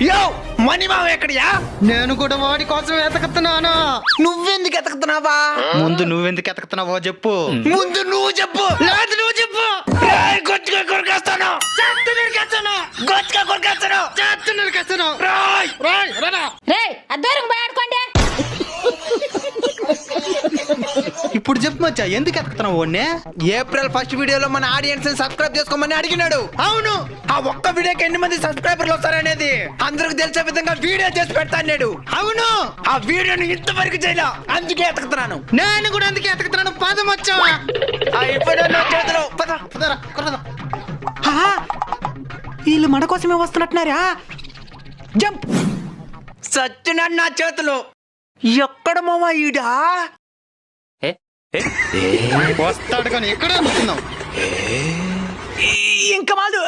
యో మణి మామ ఎక్కడియా? నేను కూడా వాడి కోసం వెతకుతున్నాను. నువ్వెందుకు ఎతకుతున్నావా? ముందు నువ్వెందుకు ఎతకుతున్నావో చెప్పు. ముందు నువ్వు చెప్పు. లేదు నువ్వు చెప్పు. రాయ్ గొచ్చుగా కొరికేస్తాను. చేత్తో నరికేస్తాను. గొచ్చుగా కొరికేస్తాను. చేత్తో నరికేస్తాను. రాయ్ రాయ్ రారా. రేయ్ అద్దరం పోయి ఆడుకోండి. ఇప్పుడు చెప్పు మచ్చా, ఎందుకు ఎతకుతున్నావు వాడిని? ఏప్రిల్ ఫస్ట్ వీడియోలో మన ఆడియన్స్ సబ్స్క్రైబ్ చేసుకోమని అడిగినాడు. అవును, ఆ ఒక్క వీడియోకి ఎన్ని మంది సబ్స్క్రైబర్లు వస్తారనేది అందరికి తెలిసే విధంగా వీడియో చేసి పెడతా అన్నాడు. అవును, ఆ వీడియోని ఇంతవరకు చేయలే, అందుకే ఎతకుతున్నాను. నేను కూడా అందుకే ఎతకుతున్నాను. పద మచ్చా. అయిపోయినా నా చేతిలో. పద. పదరా, కుర్రదా. వీళ్ళు మన కోసమే వస్తున్నట్టున్నారా? జంప్. సచ్చినాడు నా చేతిలో. ఎక్కడ మామా ఈడా? వస్తాడు కానీ ఎక్కడ అనుకున్నావు? ఇంకా మాదు.